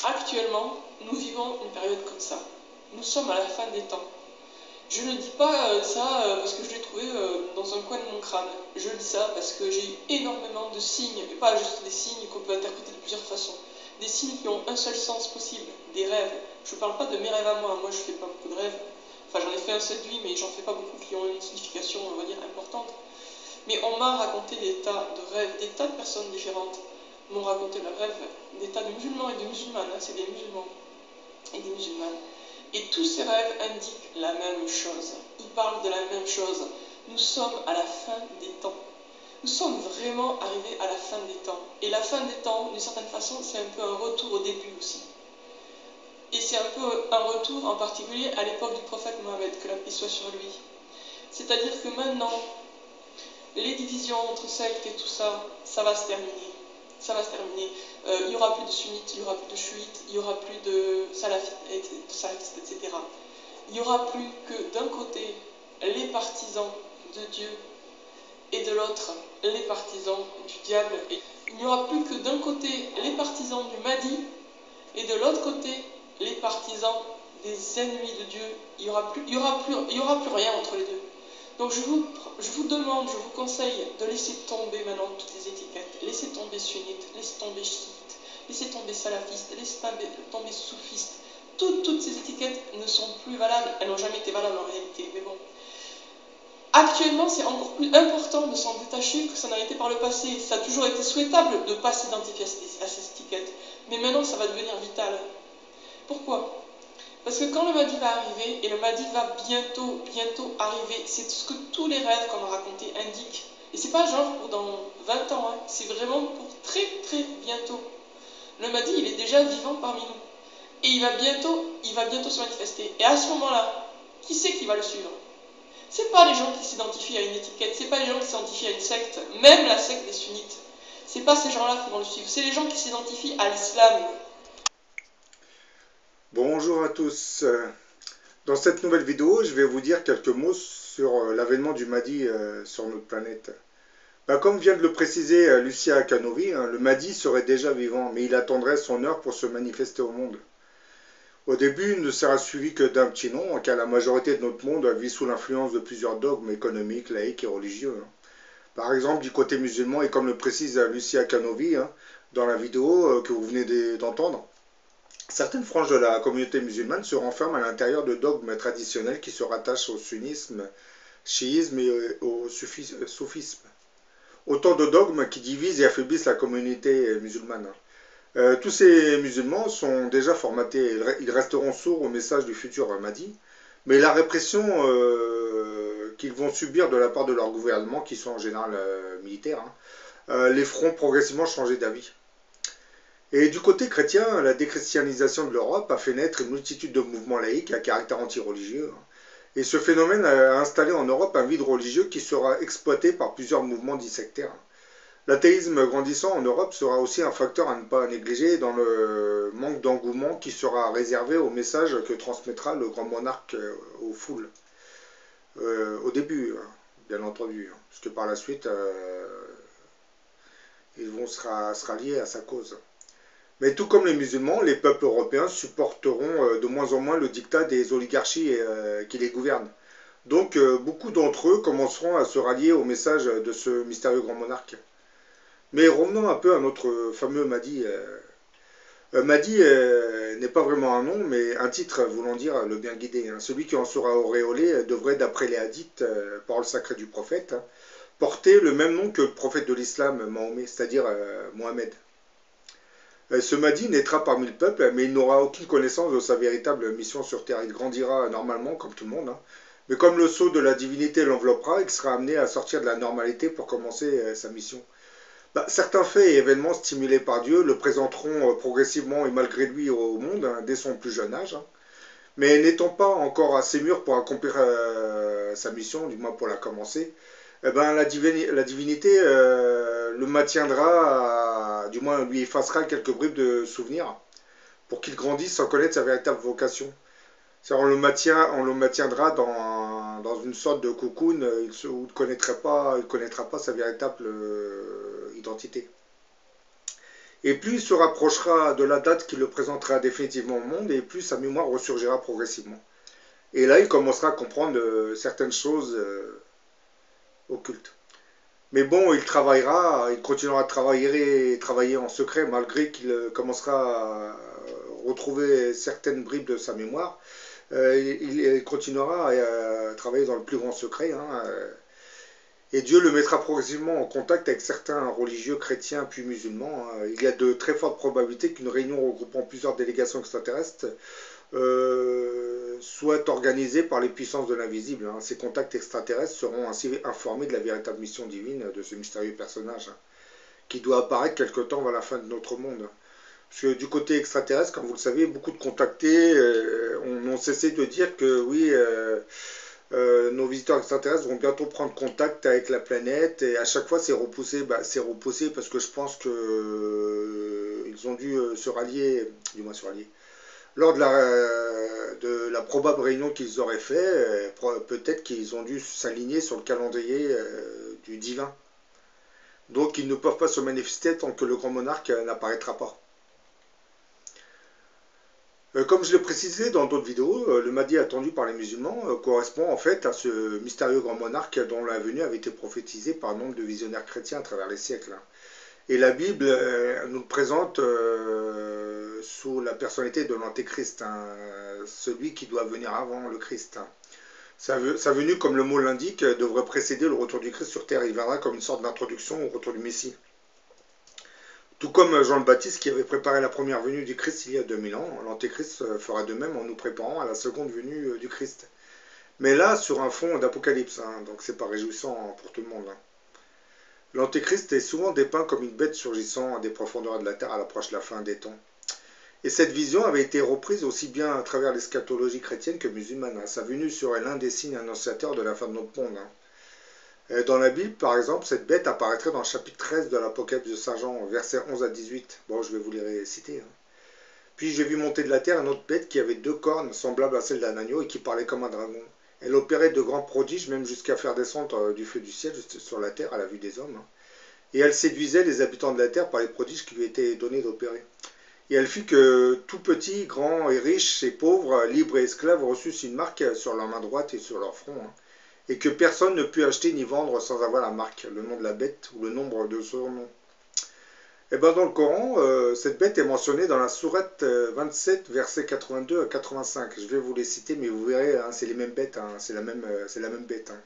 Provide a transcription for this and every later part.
Actuellement, nous vivons une période comme ça. Nous sommes à la fin des temps. Je ne dis pas ça parce que je l'ai trouvé dans un coin de mon crâne. Je dis ça parce que j'ai eu énormément de signes, et pas juste des signes qu'on peut interpréter de plusieurs façons. Des signes qui ont un seul sens possible, des rêves. Je ne parle pas de mes rêves à moi je ne fais pas beaucoup de rêves. Enfin, j'en ai fait un seul de vie, mais j'en fais pas beaucoup qui ont une signification, on va dire, importante. Mais on m'a raconté des tas de rêves, des tas de personnes différentes m'ont raconté leurs rêves, des tas de musulmans et de musulmanes, c'est des musulmans et des musulmanes. Et tous ces rêves indiquent la même chose. Ils parlent de la même chose. Nous sommes à la fin des temps. Nous sommes vraiment arrivés à la fin des temps. Et la fin des temps, d'une certaine façon, c'est un peu un retour au début aussi. Et c'est un peu un retour en particulier à l'époque du prophète Mohammed, que la paix soit sur lui. C'est-à-dire que maintenant, les divisions entre sectes et tout ça, ça va se terminer. Ça va se terminer. Il n'y aura plus de sunnites, il n'y aura plus de chiites, il n'y aura plus de salafistes, etc. Il n'y aura plus que d'un côté les partisans de Dieu et de l'autre les partisans du diable. Et il n'y aura plus que d'un côté les partisans du Mahdi et de l'autre côté les partisans des ennemis de Dieu. Il n'y aura plus rien entre les deux. Donc je vous demande, je vous conseille de laisser tomber maintenant toutes les étiquettes. Laissez tomber sunnites, laissez tomber chiites, laissez tomber salafistes, laissez tomber soufistes. Toutes ces étiquettes ne sont plus valables. Elles n'ont jamais été valables en réalité, mais bon. Actuellement, c'est encore plus important de s'en détacher que ça n'a été par le passé. Ça a toujours été souhaitable de ne pas s'identifier à ces étiquettes. Mais maintenant, ça va devenir vital. Pourquoi ? Parce que quand le Mahdi va arriver, et le Mahdi va bientôt arriver, c'est ce que tous les rêves qu'on m'a racontés indiquent. Et c'est pas genre pour dans 20 ans, c'est vraiment pour très bientôt. Le Mahdi, il est déjà vivant parmi nous. Et il va bientôt se manifester. Et à ce moment-là, qui c'est qui va le suivre? C'est pas les gens qui s'identifient à une étiquette, c'est pas les gens qui s'identifient à une secte, même la secte des sunnites. C'est pas ces gens-là qui vont le suivre, c'est les gens qui s'identifient à l'islam. Bonjour à tous. Dans cette nouvelle vidéo, je vais vous dire quelques mots sur l'avènement du Mahdi sur notre planète. Comme vient de le préciser Lucia Akanovi, le Mahdi serait déjà vivant, mais il attendrait son heure pour se manifester au monde. Au début, il ne sera suivi que d'un petit nom, car la majorité de notre monde vit sous l'influence de plusieurs dogmes économiques, laïques et religieux. Par exemple, du côté musulman, et comme le précise Lucia Akanovi dans la vidéo que vous venez d'entendre, certaines franges de la communauté musulmane se renferment à l'intérieur de dogmes traditionnels qui se rattachent au sunnisme, chiisme et au soufisme. Autant de dogmes qui divisent et affaiblissent la communauté musulmane. Tous ces musulmans sont déjà formatés, ils resteront sourds au message du futur Mahdi, mais la répression qu'ils vont subir de la part de leur gouvernement, qui sont en général militaires, les feront progressivement changer d'avis. Et du côté chrétien, la déchristianisation de l'Europe a fait naître une multitude de mouvements laïques à caractère anti-religieux. Et ce phénomène a installé en Europe un vide religieux qui sera exploité par plusieurs mouvements dits sectaires. L'athéisme grandissant en Europe sera aussi un facteur à ne pas négliger dans le manque d'engouement qui sera réservé au message que transmettra le grand monarque aux foules. Au début, bien entendu, parce que par la suite, ils vont se rallier à sa cause. Mais tout comme les musulmans, les peuples européens supporteront de moins en moins le diktat des oligarchies qui les gouvernent. Donc beaucoup d'entre eux commenceront à se rallier au message de ce mystérieux grand monarque. Mais revenons un peu à notre fameux Mahdi. Mahdi n'est pas vraiment un nom, mais un titre voulant dire le bien guidé. Celui qui en sera auréolé devrait, d'après les hadiths, paroles sacrées du prophète, porter le même nom que le prophète de l'islam, Mahomet, c'est-à-dire Mohammed. Ce Mahdi naîtra parmi le peuple, mais il n'aura aucune connaissance de sa véritable mission sur Terre. Il grandira normalement, comme tout le monde, mais comme le sceau de la divinité l'enveloppera, il sera amené à sortir de la normalité pour commencer sa mission. Certains faits et événements stimulés par Dieu le présenteront progressivement et malgré lui au monde, dès son plus jeune âge. Mais n'étant pas encore assez mûr pour accomplir sa mission, du moins pour la commencer, la divinité le maintiendra, du moins lui effacera quelques bribes de souvenirs pour qu'il grandisse sans connaître sa véritable vocation. On le maintiendra dans une sorte de cocoon où il ne connaîtra pas sa véritable identité. Et plus il se rapprochera de la date qui le présentera définitivement au monde, et plus sa mémoire ressurgira progressivement. Et là, il commencera à comprendre certaines choses occultes. Mais bon, il continuera à travailler en secret, malgré qu'il commencera à retrouver certaines bribes de sa mémoire. Il continuera à travailler dans le plus grand secret, hein, et Dieu le mettra progressivement en contact avec certains religieux chrétiens puis musulmans, hein. Il y a de très fortes probabilités qu'une réunion regroupant plusieurs délégations extraterrestres soit organisée par les puissances de l'invisible, hein. Ces contacts extraterrestres seront ainsi informés de la véritable mission divine de ce mystérieux personnage, hein, qui doit apparaître quelque temps vers la fin de notre monde. Parce que du côté extraterrestre, comme vous le savez, beaucoup de contactés ont cessé de dire que oui, nos visiteurs extraterrestres vont bientôt prendre contact avec la planète, et à chaque fois c'est repoussé. C'est repoussé parce que je pense que ils ont dû se rallier, du moins se rallier. Lors de la probable réunion qu'ils auraient fait, peut-être qu'ils ont dû s'aligner sur le calendrier du divin. Donc ils ne peuvent pas se manifester tant que le grand monarque n'apparaîtra pas. Comme je l'ai précisé dans d'autres vidéos, le Mahdi attendu par les musulmans correspond en fait à ce mystérieux grand monarque dont la venue avait été prophétisée par nombre de visionnaires chrétiens à travers les siècles. Et la Bible nous le présente sous la personnalité de l'Antéchrist, hein, celui qui doit venir avant le Christ, hein. Sa venue, comme le mot l'indique, devrait précéder le retour du Christ sur terre. Il viendra comme une sorte d'introduction au retour du Messie. Tout comme Jean le Baptiste qui avait préparé la première venue du Christ il y a 2000 ans, l'Antéchrist fera de même en nous préparant à la seconde venue du Christ. Mais là, sur un fond d'Apocalypse, hein, donc c'est pas réjouissant pour tout le monde, hein. L'Antéchrist est souvent dépeint comme une bête surgissant des profondeurs de la terre à l'approche de la fin des temps. Et cette vision avait été reprise aussi bien à travers l'eschatologie chrétienne que musulmane, hein. Sa venue serait l'un des signes annonciateurs de la fin de notre monde, hein. Dans la Bible, par exemple, cette bête apparaîtrait dans le chapitre 13 de l'Apocalypse de Saint Jean, versets 11 à 18. Bon, je vais vous les citer, hein. Puis j'ai vu monter de la terre une autre bête qui avait 2 cornes, semblables à celles d'un agneau, et qui parlait comme un dragon. Elle opérait de grands prodiges, même jusqu'à faire descendre du feu du ciel sur la terre à la vue des hommes, hein. Et elle séduisait les habitants de la terre par les prodiges qui lui étaient donnés d'opérer. Et elle fit que tout petits, grands et riches et pauvres, libres et esclaves, reçussent une marque sur leur main droite et sur leur front, hein, et que personne ne put acheter ni vendre sans avoir la marque, le nom de la bête ou le nombre de son nom. Et bien dans le Coran, cette bête est mentionnée dans la sourate 27, versets 82 à 85. Je vais vous les citer, mais vous verrez, hein, c'est les mêmes bêtes, hein, c'est la même bête, hein.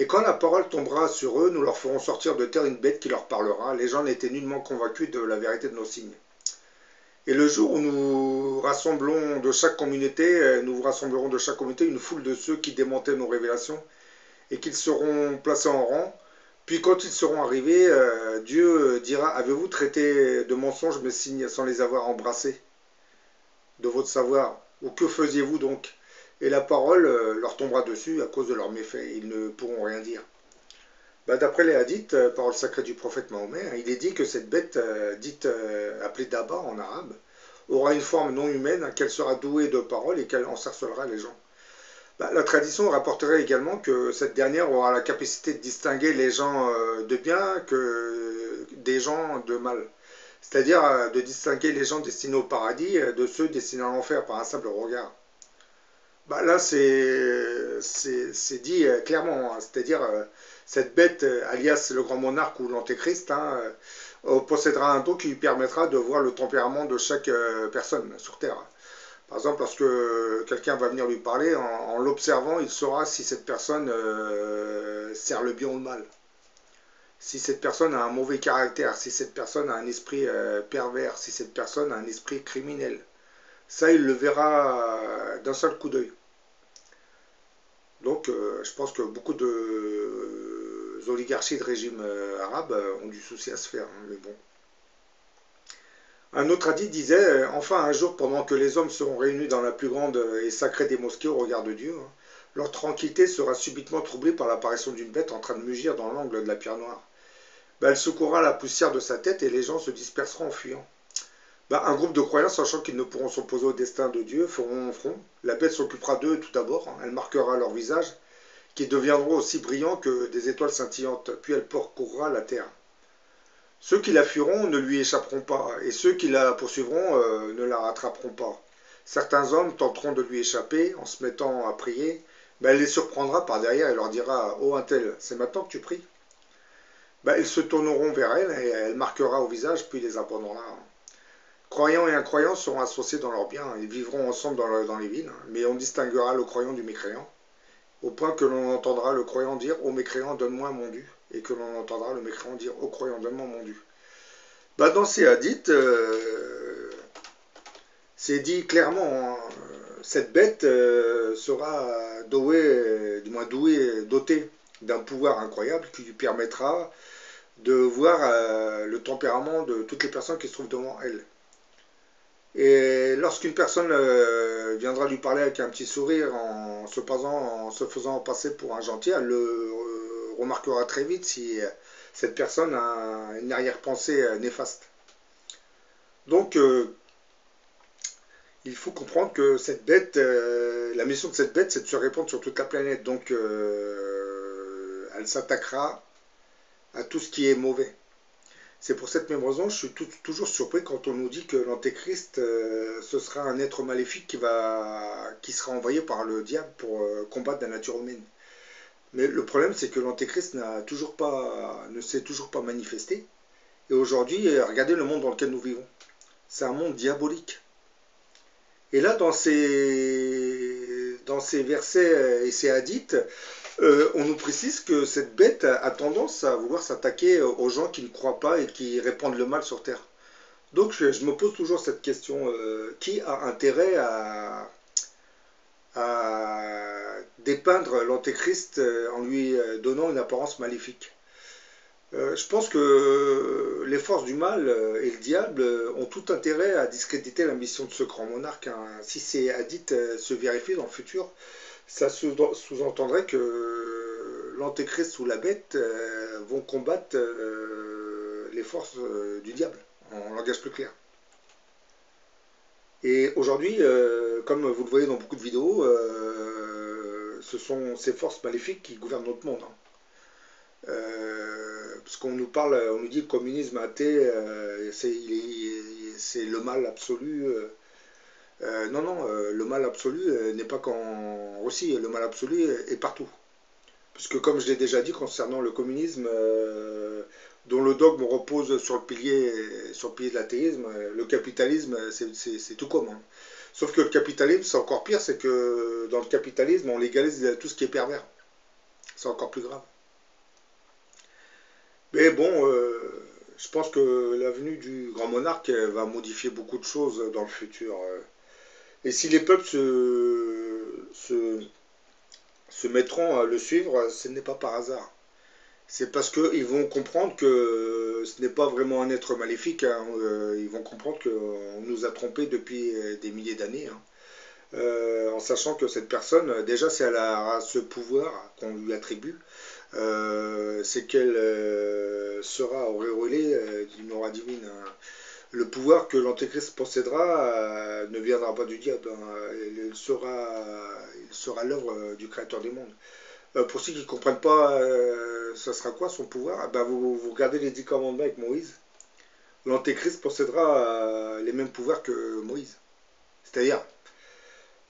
Et quand la parole tombera sur eux, nous leur ferons sortir de terre une bête qui leur parlera. Les gens n'étaient nullement convaincus de la vérité de nos signes. Et le jour où nous vous rassemblerons de chaque communauté une foule de ceux qui démentaient nos révélations, et qu'ils seront placés en rang. Puis quand ils seront arrivés, Dieu dira, avez-vous traité de mensonges mes signes sans les avoir embrassés de votre savoir? Ou que faisiez-vous donc? Et la parole leur tombera dessus à cause de leurs méfaits. Ils ne pourront rien dire. D'après les hadiths, parole sacrée du prophète Mahomet, il est dit que cette bête, appelée Daba en arabe, aura une forme non humaine, qu'elle sera douée de paroles et qu'elle encerclera les gens. La tradition rapporterait également que cette dernière aura la capacité de distinguer les gens de bien que des gens de mal. C'est-à-dire de distinguer les gens destinés au paradis de ceux destinés à l'enfer par un simple regard. Là, c'est dit clairement, hein. C'est-à-dire cette bête, alias le grand monarque ou l'antéchrist, hein, possédera un don qui lui permettra de voir le tempérament de chaque personne sur Terre. Par exemple, lorsque quelqu'un va venir lui parler, en l'observant, il saura si cette personne sert le bien ou le mal. Si cette personne a un mauvais caractère, si cette personne a un esprit pervers, si cette personne a un esprit criminel. Ça, il le verra d'un seul coup d'œil. Donc, je pense que beaucoup de oligarchies de régime arabe ont du souci à se faire, hein, mais bon. Un autre hadith disait, enfin un jour, pendant que les hommes seront réunis dans la plus grande et sacrée des mosquées au regard de Dieu, hein, leur tranquillité sera subitement troublée par l'apparition d'une bête en train de mugir dans l'angle de la pierre noire. Elle secouera la poussière de sa tête et les gens se disperseront en fuyant. Un groupe de croyants, sachant qu'ils ne pourront s'opposer au destin de Dieu, feront front. La bête s'occupera d'eux tout d'abord, hein. Elle marquera leur visage, qui deviendront aussi brillants que des étoiles scintillantes, puis elle parcourra la terre. Ceux qui la fuiront ne lui échapperont pas, et ceux qui la poursuivront ne la rattraperont pas. Certains hommes tenteront de lui échapper en se mettant à prier, mais elle les surprendra par derrière et leur dira: Oh un tel, c'est maintenant que tu pries. Ils se tourneront vers elle et elle marquera au visage puis les abandonnera. Croyants et incroyants seront associés dans leurs biens, ils vivront ensemble dans les villes, mais on distinguera le croyant du mécréant, au point que l'on entendra le croyant dire: Ô mécréant, donne-moi mon dû, et que l'on entendra le mécréant dire: Ô croyant, donne-moi mon dû. Dans ces hadiths, c'est dit clairement, hein, cette bête sera dotée d'un pouvoir incroyable qui lui permettra de voir le tempérament de toutes les personnes qui se trouvent devant elle. Et lorsqu'une personne viendra lui parler avec un petit sourire en se faisant passer pour un gentil, elle le remarquera très vite si cette personne a une arrière-pensée néfaste. Donc, il faut comprendre que cette bête, la mission de cette bête, c'est de se répandre sur toute la planète. Donc, elle s'attaquera à tout ce qui est mauvais. C'est pour cette même raison, je suis toujours surpris quand on nous dit que l'Antéchrist, ce sera un être maléfique qui sera envoyé par le diable pour combattre la nature humaine. Mais le problème, c'est que l'Antéchrist ne s'est toujours pas manifesté. Et aujourd'hui, regardez le monde dans lequel nous vivons. C'est un monde diabolique. Et là, dans ces versets et ces hadiths, on nous précise que cette bête a tendance à vouloir s'attaquer aux gens qui ne croient pas et qui répandent le mal sur terre. Donc je me pose toujours cette question, qui a intérêt à dépeindre l'Antéchrist en lui donnant une apparence maléfique? Je pense que les forces du mal et le diable ont tout intérêt à discréditer la mission de ce grand monarque, hein. Si ces hadiths se vérifient dans le futur, ça sous-entendrait que l'Antéchrist ou la bête vont combattre les forces du diable, en langage plus clair. Et aujourd'hui, comme vous le voyez dans beaucoup de vidéos, ce sont ces forces maléfiques qui gouvernent notre monde, hein. Parce qu'on nous parle, on nous dit le communisme athée, c'est le mal absolu. Non, non, le mal absolu n'est pas qu'en Russie, le mal absolu est partout. Puisque comme je l'ai déjà dit concernant le communisme, dont le dogme repose sur le pilier de l'athéisme, le capitalisme, c'est tout comme, hein. Sauf que le capitalisme, c'est encore pire, c'est que dans le capitalisme, on légalise tout ce qui est pervers. C'est encore plus grave. Mais bon, je pense que la venue du grand monarque va modifier beaucoup de choses dans le futur. Et si les peuples se mettront à le suivre, ce n'est pas par hasard. C'est parce qu'ils vont comprendre que ce n'est pas vraiment un être maléfique, hein. Ils vont comprendre qu'on nous a trompés depuis des milliers d'années, hein. En sachant que cette personne, déjà, si elle a ce pouvoir qu'on lui attribue, c'est qu'elle sera auréolée d'une aura divine, hein. Le pouvoir que l'Antéchrist possédera ne viendra pas du diable, hein. Il sera l'œuvre du Créateur des mondes. Pour ceux qui ne comprennent pas, ça sera quoi son pouvoir? Vous regardez les 10 commandements avec Moïse. L'Antéchrist possédera les mêmes pouvoirs que Moïse. C'est-à-dire,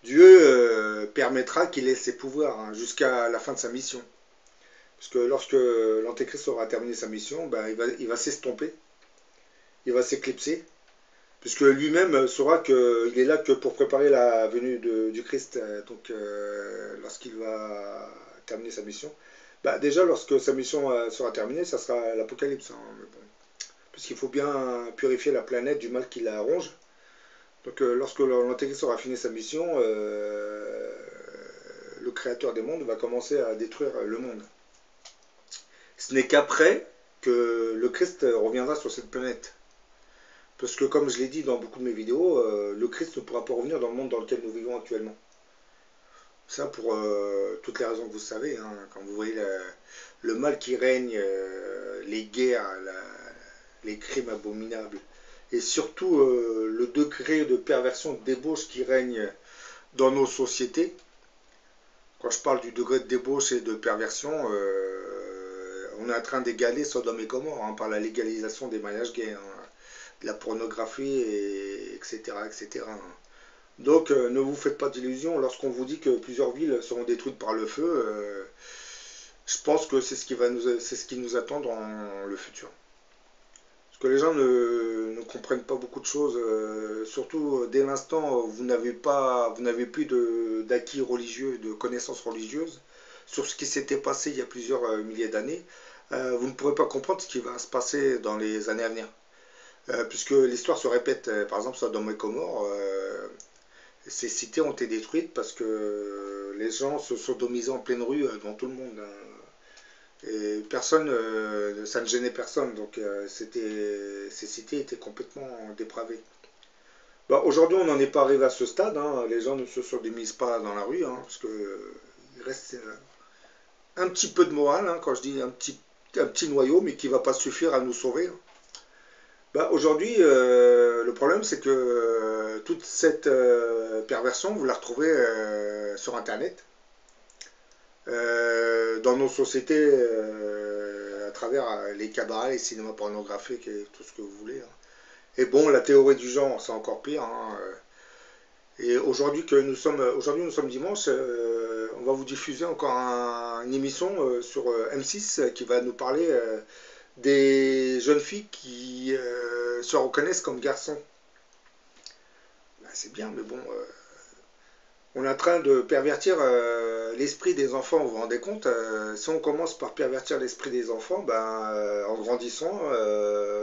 Dieu permettra qu'il ait ses pouvoirs, hein, jusqu'à la fin de sa mission. Parce que lorsque l'Antéchrist aura terminé sa mission, il va s'estomper, il va s'éclipser, puisque lui-même saura qu'il est là que pour préparer la venue du Christ. Donc lorsqu'il va terminer sa mission, déjà lorsque sa mission sera terminée, ça sera l'Apocalypse, hein, mais bon, puisqu'il faut bien purifier la planète du mal qui la ronge. Donc lorsque l'Antéchrist aura fini sa mission, le Créateur des mondes va commencer à détruire le monde. Ce n'est qu'après que le Christ reviendra sur cette planète. Parce que comme je l'ai dit dans beaucoup de mes vidéos, le Christ ne pourra pas revenir dans le monde dans lequel nous vivons actuellement. Ça pour toutes les raisons que vous savez, hein, quand vous voyez le mal qui règne, les guerres, les crimes abominables, et surtout le degré de perversion, de débauche qui règne dans nos sociétés. Quand je parle du degré de débauche et de perversion, on est en train d'égaler Sodome et Gomorrhe hein, par la légalisation des mariages gays, hein, de la pornographie, etc., etc. hein. Donc ne vous faites pas d'illusions lorsqu'on vous dit que plusieurs villes seront détruites par le feu. Je pense que c'est ce qui nous attend dans le futur. Parce que les gens ne comprennent pas beaucoup de choses, surtout dès l'instant où vous n'avez plus d'acquis religieux, de connaissances religieuses sur ce qui s'était passé il y a plusieurs milliers d'années, vous ne pourrez pas comprendre ce qui va se passer dans les années à venir. Puisque l'histoire se répète, par exemple, Sodome et Gomorrhe, ces cités ont été détruites parce que les gens se sodomisaient en pleine rue devant tout le monde, hein. Et personne, ça ne gênait personne, donc ces cités étaient complètement dépravées. Bon, aujourd'hui, on n'en est pas arrivé à ce stade, hein. Les gens ne se sodomisent pas dans la rue, hein, parce que il reste un petit peu de morale, hein, quand je dis un petit noyau, mais qui ne va pas suffire à nous sauver. Bah, aujourd'hui, le problème, c'est que toute cette perversion, vous la retrouvez sur Internet, dans nos sociétés, à travers les cabarets, les cinémas pornographiques et tout ce que vous voulez, hein. Et bon, la théorie du genre, c'est encore pire, hein. Et aujourd'hui nous sommes dimanche, on va vous diffuser encore une émission sur M6 qui va nous parler des jeunes filles qui se reconnaissent comme garçons. Ben, c'est bien, mais bon, on est en train de pervertir l'esprit des enfants, vous vous rendez compte? Si on commence par pervertir l'esprit des enfants, ben, en grandissant,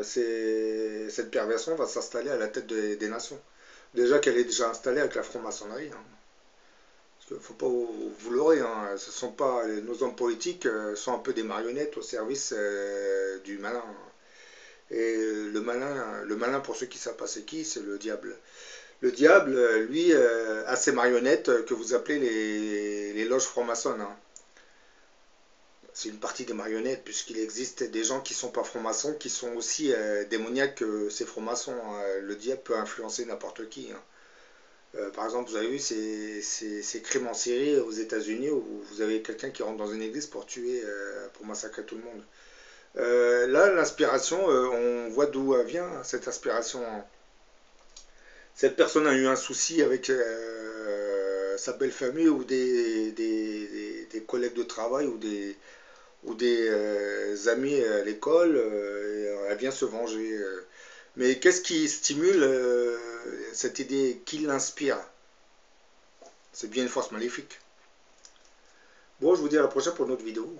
cette perversion va s'installer à la tête des nations. Déjà qu'elle est déjà installée avec la franc-maçonnerie, hein. Parce qu'il ne faut pas vous leurrer, hein. Ce sont pas, nos hommes politiques sont un peu des marionnettes au service du malin, hein. Et le malin, pour ceux qui ne savent pas c'est qui, c'est le diable. Le diable, lui, a ses marionnettes que vous appelez les loges franc-maçonnes, hein. C'est une partie des marionnettes, puisqu'il existe des gens qui ne sont pas francs-maçons, qui sont aussi démoniaques que ces francs-maçons, hein. Le diable peut influencer n'importe qui, hein. Par exemple, vous avez vu ces crimes en série aux États-Unis où vous avez quelqu'un qui rentre dans une église pour tuer, pour massacrer tout le monde. Là, l'inspiration, on voit d'où elle vient, cette inspiration. Cette personne a eu un souci avec sa belle famille ou des collègues de travail ou des amis à l'école, et elle vient se venger. Mais qu'est-ce qui stimule cette idée, qui l'inspire? C'est bien une force maléfique. Bon, je vous dis à la prochaine pour une autre vidéo.